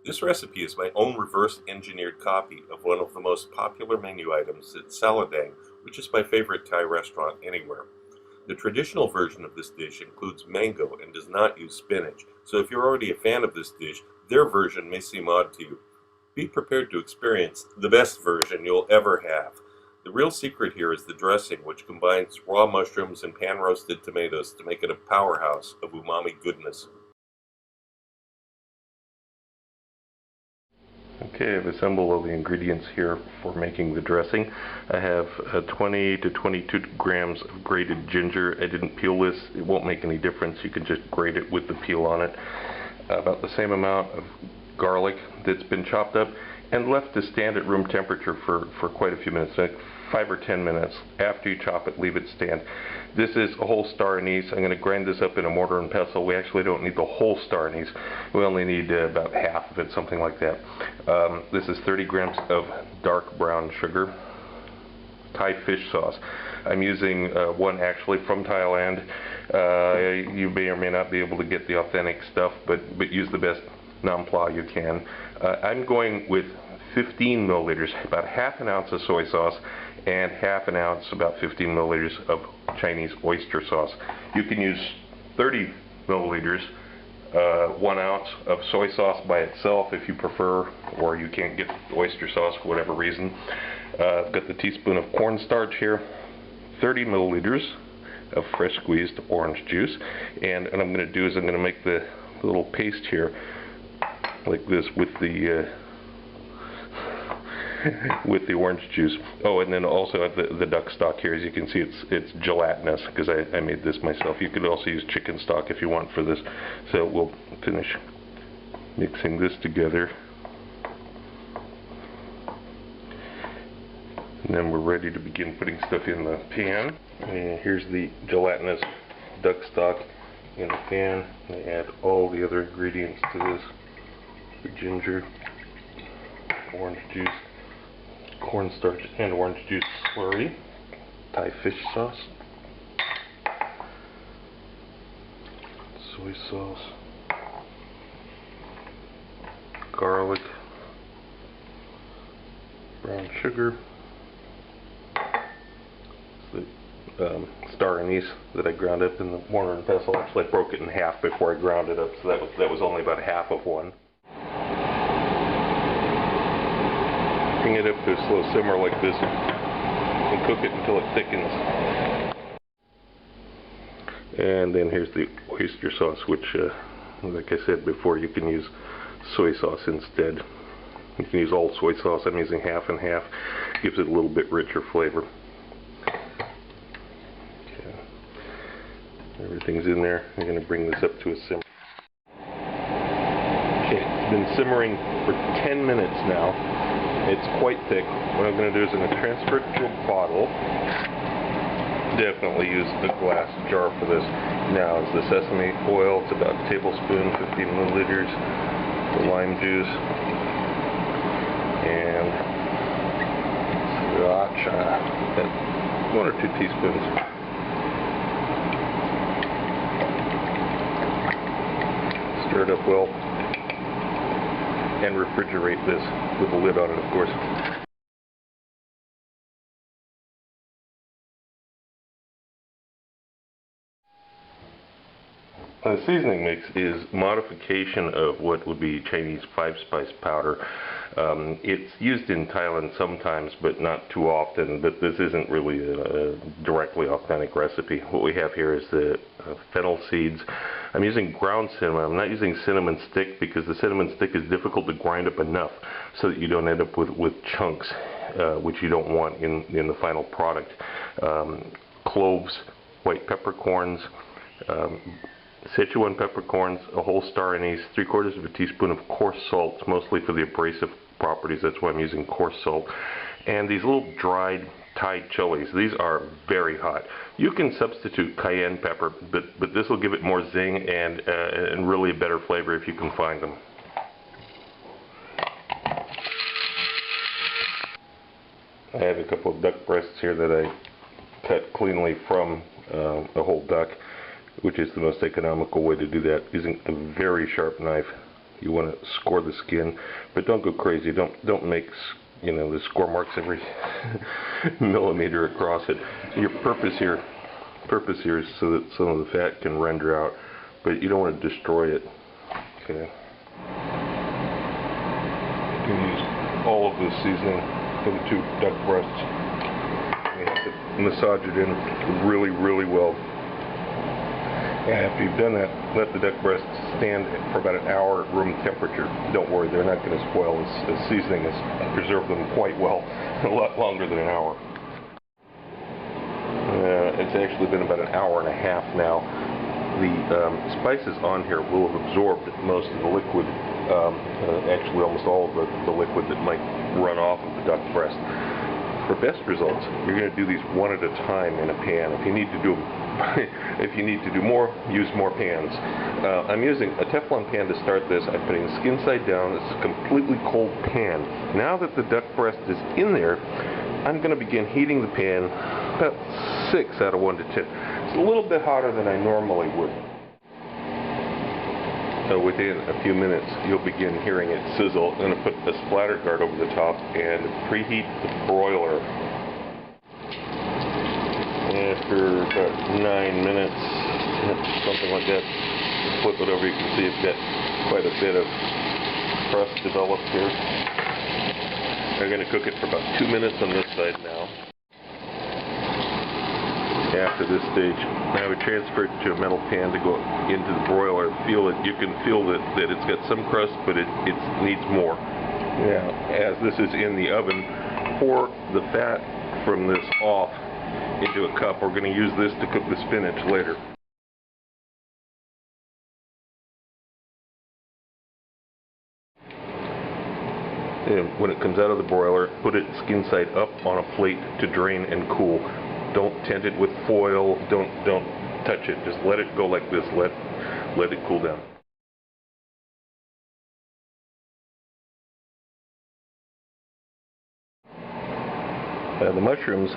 This recipe is my own reverse-engineered copy of one of the most popular menu items at Saladang, which is my favorite Thai restaurant anywhere. The traditional version of this dish includes mango and does not use spinach, so if you're already a fan of this dish, their version may seem odd to you. Be prepared to experience the best version you'll ever have. The real secret here is the dressing, which combines raw mushrooms and pan-roasted tomatoes to make it a powerhouse of umami goodness. Okay, I've assembled all the ingredients here for making the dressing. I have 20 to 22 grams of grated ginger. I didn't peel this. It won't make any difference. You can just grate it with the peel on it. About the same amount of garlic that's been chopped up and left to stand at room temperature for quite a few minutes, like 5 or 10 minutes. After you chop it, leave it stand. This is a whole star anise. I'm going to grind this up in a mortar and pestle. We actually don't need the whole star anise. We only need about half of it, something like that. This is 30 grams of dark brown sugar. Thai fish sauce. I'm using one actually from Thailand. You may or may not be able to get the authentic stuff, but use the best nam pla you can. I'm going with 15 milliliters, about half an ounce of soy sauce, and half an ounce, about 15 milliliters of Chinese oyster sauce. You can use 30 milliliters, 1 ounce of soy sauce by itself if you prefer, or you can't get oyster sauce for whatever reason. I've got the teaspoon of cornstarch here, 30 milliliters of fresh squeezed orange juice, and what I'm going to do is I'm going to make the little paste here like this with the with the orange juice. Oh, and then also I have the duck stock here. As you can see, it's gelatinous because I made this myself. You could also use chicken stock if you want for this. So we'll finish mixing this together. And then we're ready to begin putting stuff in the pan. And here's the gelatinous duck stock in the pan. I add all the other ingredients to this. The ginger, orange juice, cornstarch and orange juice slurry, Thai fish sauce, soy sauce, garlic, brown sugar, the star anise that I ground up in the mortar and pestle. Actually, I broke it in half before I ground it up, so that was only about half of one. Bring it up to a slow simmer like this and cook it until it thickens. And then here's the oyster sauce, which, like I said before, you can use soy sauce instead. You can use all soy sauce. I'm using half and half. Gives it a little bit richer flavor. Okay. Everything's in there. I'm going to bring this up to a simmer. Okay, it's been simmering for 10 minutes now. It's quite thick. What I'm going to do is I'm going to transfer it to a bottle. Definitely use a glass jar for this. Now is the sesame oil. It's about a tablespoon, 15 milliliters. The lime juice. And sriracha. 1 or 2 teaspoons. Stir it up well. And refrigerate this with a lid on it, of course. The seasoning mix is modification of what would be Chinese 5-spice powder. It's used in Thailand sometimes, but not too often, but this isn't really a directly authentic recipe. What we have here is the fennel seeds. I'm using ground cinnamon. I'm not using cinnamon stick because the cinnamon stick is difficult to grind up enough so that you don't end up with chunks, which you don't want in the final product. Cloves, white peppercorns, Sichuan peppercorns, a whole star anise, 3/4 of a teaspoon of coarse salt, mostly for the abrasive properties. That's why I'm using coarse salt. And these little dried Thai chilies. These are very hot. You can substitute cayenne pepper, but this will give it more zing and really a better flavor if you can find them. I have a couple of duck breasts here that I cut cleanly from a whole duck, which is the most economical way to do that, using a very sharp knife You want to score the skin, but don't go crazy. Don't make, you know, the score marks every millimeter across it. Your purpose here is so that some of the fat can render out, but you don't want to destroy it. Okay. You can use all of this seasoning for the 2 duck breasts. You have to massage it in really, really well. And after you've done that, let the duck breasts stand for about an hour at room temperature. Don't worry, they're not going to spoil. The seasoning has preserved them quite well, a lot longer than an hour. It's actually been about an hour and a half now. The spices on here will have absorbed most of the liquid, actually almost all of the liquid that might run off of the duck breast. For best results, you're going to do these one at a time in a pan. If you need to do more, use more pans. I'm using a Teflon pan to start this. I'm putting the skin side down. It's a completely cold pan. Now that the duck breast is in there, I'm going to begin heating the pan about 6 out of 1 to 10. It's a little bit hotter than I normally would. So within a few minutes, you'll begin hearing it sizzle. I'm going to put a splatter guard over the top and preheat the broiler. After about 9 minutes, something like that, flip it over, you can see it's got quite a bit of crust developed here. I'm going to cook it for about 2 minutes on this side now. After this stage, I would transfer it to a metal pan to go into the broiler. You can feel that it's got some crust, but it needs more. Now, as this is in the oven, pour the fat from this off into a cup. We're going to use this to cook the spinach later. And when it comes out of the broiler, put it skin side up on a plate to drain and cool. Don't tent it with foil. Don't touch it. Just let it go like this. Let it cool down. The mushrooms,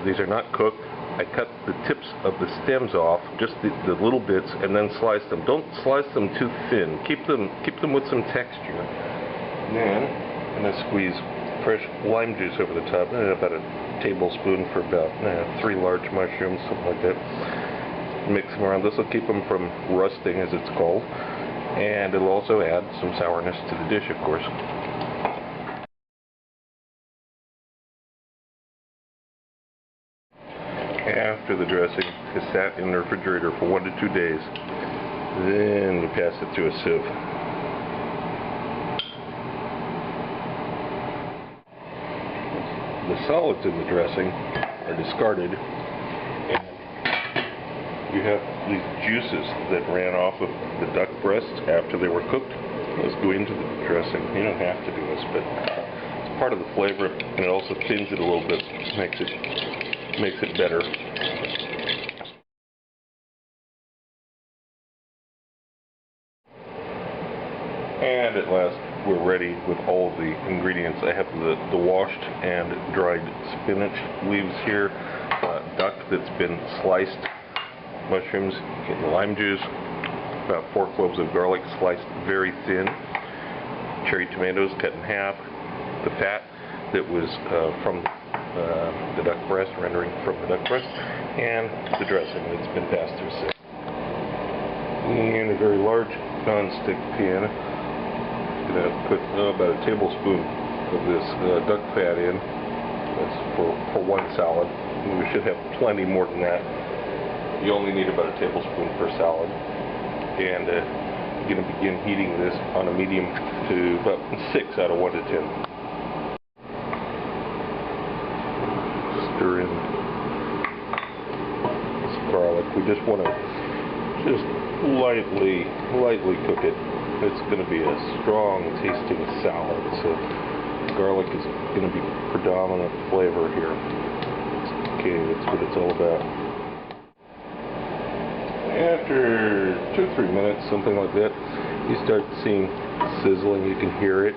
these are not cooked. I cut the tips of the stems off, just the little bits, and then slice them. Don't slice them too thin. Keep them with some texture. Then I'm going to squeeze fresh lime juice over the top, about a tablespoon for about 3 large mushrooms, something like that. Mix them around. This will keep them from rusting, as it's called, and it'll also add some sourness to the dish, of course. After the dressing is sat in the refrigerator for 1 to 2 days, then you pass it through a sieve. The solids in the dressing are discarded, and you have these juices that ran off of the duck breasts after they were cooked. Those go into the dressing. You don't have to do this, but it's part of the flavor, and it also thins it a little bit, makes it better. And at last, we're ready with all of the ingredients. I have the washed and dried spinach leaves here, duck that's been sliced, mushrooms, lime juice, about 4 cloves of garlic sliced very thin, cherry tomatoes cut in half, the fat that was from the duck breast, rendering from the duck breast, and the dressing that's been passed through sieve. In a very large non-stick pan, I'm going to put about a tablespoon of this duck fat in. That's for 1 salad. And we should have plenty more than that. You only need about a tablespoon per salad. And I'm going to begin heating this on a medium to about 6 out of 1 to 10. Stir in this garlic. We just want to lightly cook it. It's going to be a strong tasting salad, so garlic is going to be predominant flavor here. Okay, that's what it's all about. After 2 or 3 minutes, something like that, you start seeing sizzling. You can hear it.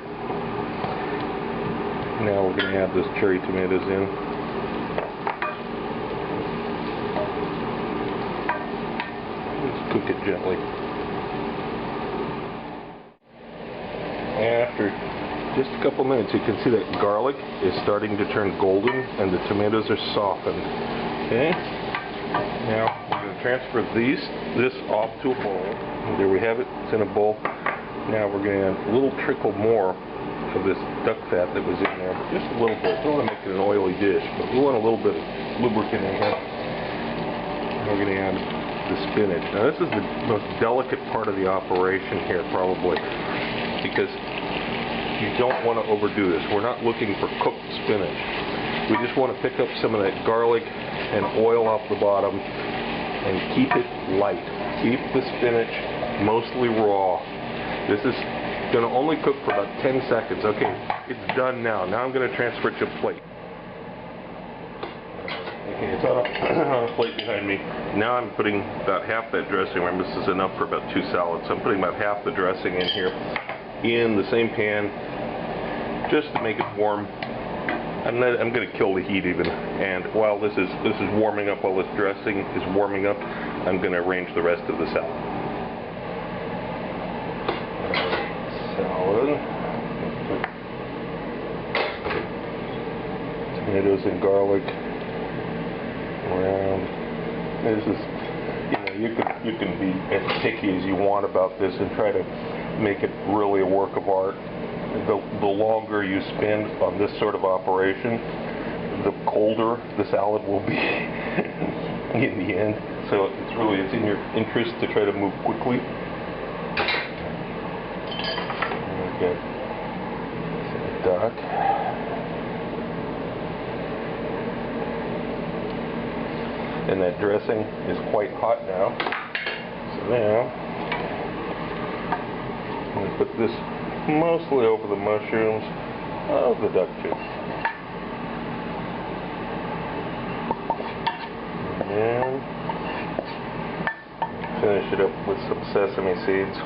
Now we're going to add those cherry tomatoes in. Just cook it gently. after just a couple minutes, you can see that garlic is starting to turn golden and the tomatoes are softened. Okay? Now, we're going to transfer this off to a bowl. There we have it. It's in a bowl. Now we're going to add a little trickle more of this duck fat that was in there. Just a little bit. We don't want to make it an oily dish, but we want a little bit of lubricant in here. And we're going to add the spinach. Now this is the most delicate part of the operation here, probably, because you don't want to overdo this. We're not looking for cooked spinach. We just want to pick up some of that garlic and oil off the bottom and keep it light. Keep the spinach mostly raw. This is going to only cook for about 10 seconds. Okay, it's done now. Now I'm going to transfer it to a plate. Okay, it's on a plate behind me. Now I'm putting about half that dressing. Remember, this is enough for about 2 salads. So I'm putting about half the dressing in here in the same pan just to make it warm. I'm going to kill the heat even. And while this is warming up, while this dressing is warming up, I'm going to arrange the rest of the salad. Tomatoes and garlic around. This is, you can be as picky as you want about this and try to make it really a work of art. The longer you spend on this sort of operation, the colder the salad will be in the end. So it's in your interest to try to move quickly. Okay. Duck. And that dressing is quite hot now. So now, I'm going to put this mostly over the mushrooms of the duck too. And finish it up with some sesame seeds.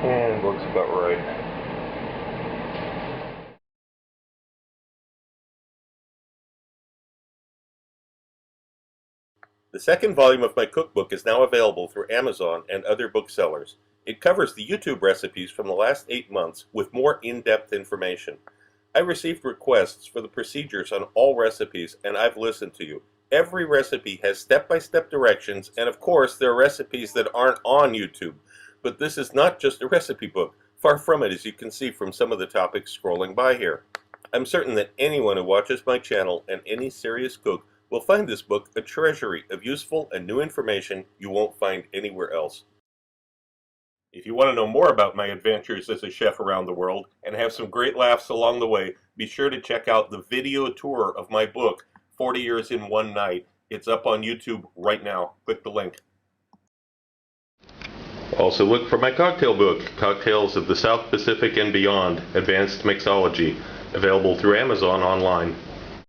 And looks about right. The second volume of my cookbook is now available through Amazon and other booksellers. It covers the YouTube recipes from the last 8 months with more in-depth information. I received requests for the procedures on all recipes, and I've listened to you. Every recipe has step-by-step directions, and of course there are recipes that aren't on YouTube. But this is not just a recipe book. Far from it, as you can see from some of the topics scrolling by here. I'm certain that anyone who watches my channel and any serious cook will find this book a treasury of useful and new information you won't find anywhere else. If you want to know more about my adventures as a chef around the world and have some great laughs along the way, be sure to check out the video tour of my book, 40 Years in One Night. It's up on YouTube right now. Click the link. Also look for my cocktail book, Cocktails of the South Pacific and Beyond, Advanced Mixology, available through Amazon online.